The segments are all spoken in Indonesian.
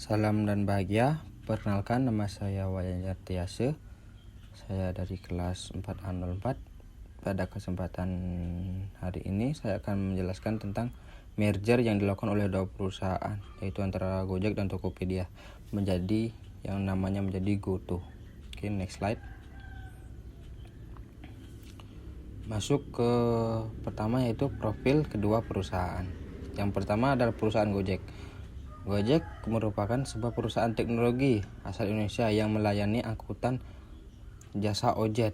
Salam dan bahagia. Perkenalkan, nama saya Wayan Yartiase. Saya dari kelas 4A04. Pada kesempatan hari ini saya akan menjelaskan tentang merger yang dilakukan oleh dua perusahaan, yaitu antara Gojek dan Tokopedia, menjadi yang namanya menjadi GoTo. Oke, next slide. Masuk ke pertama, yaitu profil kedua perusahaan. Yang pertama adalah perusahaan Gojek. Gojek merupakan sebuah perusahaan teknologi asal Indonesia yang melayani angkutan jasa ojek.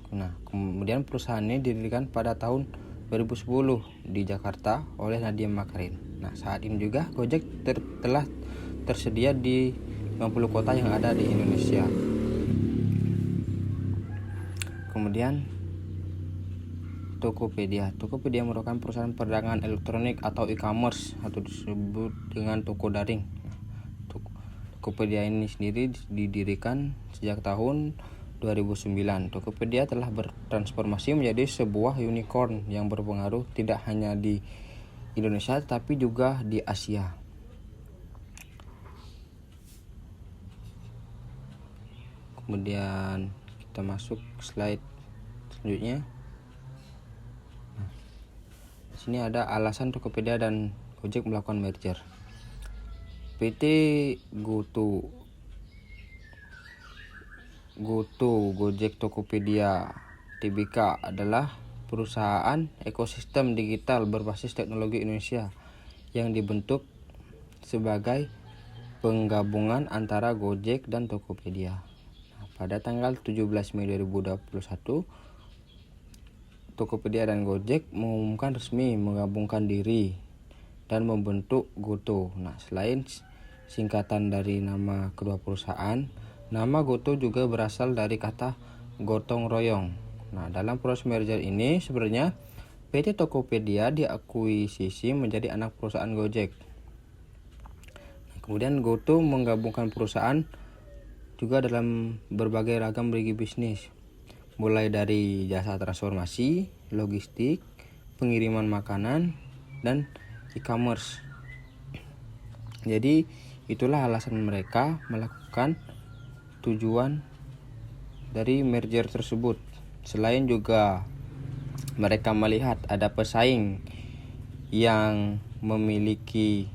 Nah, kemudian perusahaan ini didirikan pada tahun 2010 di Jakarta oleh Nadiem Makarim. Nah, saat ini juga Gojek telah tersedia di 50 kota yang ada di Indonesia. Kemudian Tokopedia merupakan perusahaan perdagangan elektronik atau e-commerce atau disebut dengan toko daring. Tokopedia ini sendiri didirikan sejak tahun 2009. Tokopedia telah bertransformasi menjadi sebuah unicorn yang berpengaruh tidak hanya di Indonesia tapi juga di Asia. Kemudian kita masuk slide selanjutnya. Di sini ada alasan Tokopedia dan Gojek melakukan merger. PT GoTo, Gojek Tokopedia Tbk adalah perusahaan ekosistem digital berbasis teknologi Indonesia yang dibentuk sebagai penggabungan antara Gojek dan Tokopedia. Pada tanggal 17 Mei 2021, Tokopedia dan Gojek mengumumkan resmi menggabungkan diri dan membentuk GoTo. Nah, selain singkatan dari nama kedua perusahaan, nama GoTo juga berasal dari kata gotong royong. Nah, dalam proses merger ini sebenarnya PT Tokopedia diakuisisi menjadi anak perusahaan Gojek. Kemudian GoTo menggabungkan perusahaan juga dalam berbagai ragam bidang bisnis, mulai dari jasa transformasi, logistik, pengiriman makanan, dan e-commerce. Jadi itulah alasan mereka melakukan tujuan dari merger tersebut. Selain juga mereka melihat ada pesaing yang memiliki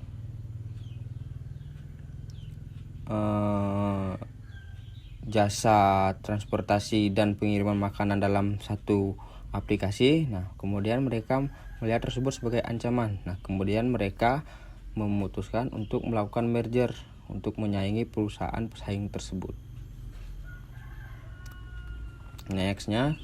jasa transportasi dan pengiriman makanan dalam satu aplikasi. Nah, kemudian mereka melihat tersebut sebagai ancaman. Nah, kemudian mereka memutuskan untuk melakukan merger untuk menyaingi perusahaan pesaing tersebut. Nextnya,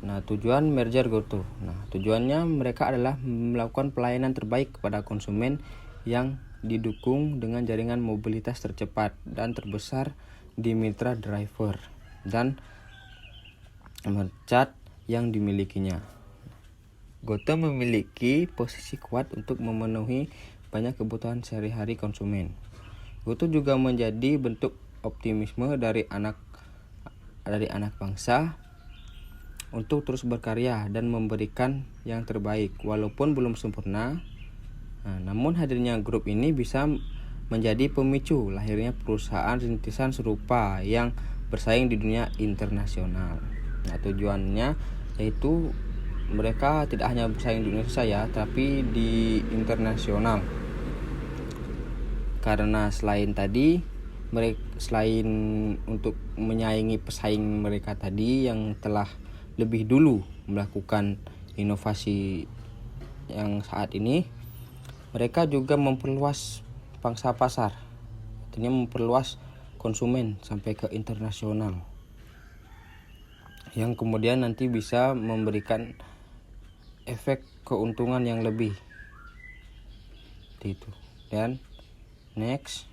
tujuan merger GoTo. Tujuannya mereka adalah melakukan pelayanan terbaik kepada konsumen yang didukung dengan jaringan mobilitas tercepat dan terbesar di mitra driver dan merchant yang dimilikinya. GoTo memiliki posisi kuat untuk memenuhi banyak kebutuhan sehari-hari konsumen. GoTo juga menjadi bentuk optimisme dari anak bangsa untuk terus berkarya dan memberikan yang terbaik walaupun belum sempurna. Namun hadirnya grup ini bisa menjadi pemicu lahirnya perusahaan rintisan serupa yang bersaing di dunia internasional. Tujuannya yaitu mereka tidak hanya bersaing di Indonesia tapi di internasional. Karena selain untuk menyaingi pesaing mereka tadi yang telah lebih dulu melakukan inovasi yang saat ini, mereka juga memperluas pangsa pasar, artinya memperluas konsumen sampai ke internasional, yang kemudian nanti bisa memberikan efek keuntungan yang lebih. Itu. Dan next,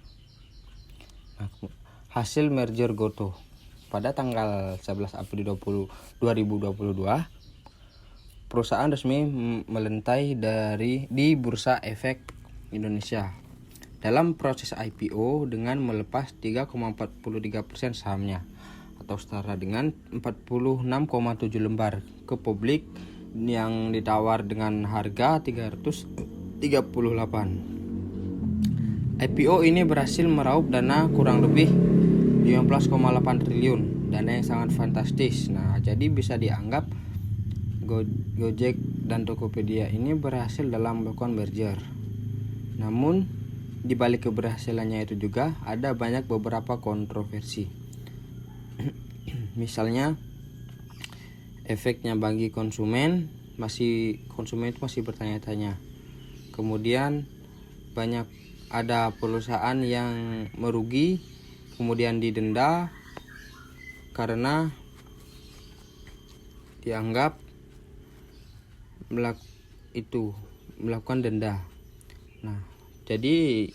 hasil merger GoTo. Pada tanggal 11 April 2022, perusahaan resmi melantai di Bursa Efek Indonesia dalam proses IPO dengan melepas 3,43% sahamnya atau setara dengan 46,7 lembar ke publik yang ditawar dengan harga 338. IPO ini berhasil meraup dana kurang lebih 15,8 triliun, dana yang sangat fantastis. Nah, jadi bisa dianggap Gojek dan Tokopedia ini berhasil dalam melakukan merger. Namun di balik keberhasilannya itu juga ada banyak beberapa kontroversi. Misalnya efeknya bagi konsumen itu masih bertanya-tanya. Kemudian ada perusahaan yang merugi kemudian didenda karena dianggap melakukan denda. Nah, jadi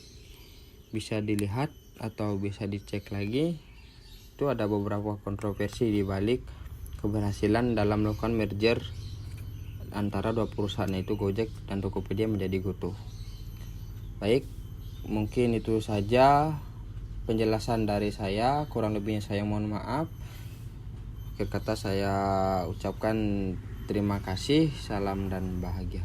bisa dilihat atau bisa dicek lagi, itu ada beberapa kontroversi di balik keberhasilan dalam melakukan merger antara dua perusahaan, yaitu Gojek dan Tokopedia menjadi GoTo. Baik, mungkin itu saja penjelasan dari saya, kurang lebihnya saya mohon maaf. Akhir kata saya ucapkan terima kasih, salam dan bahagia.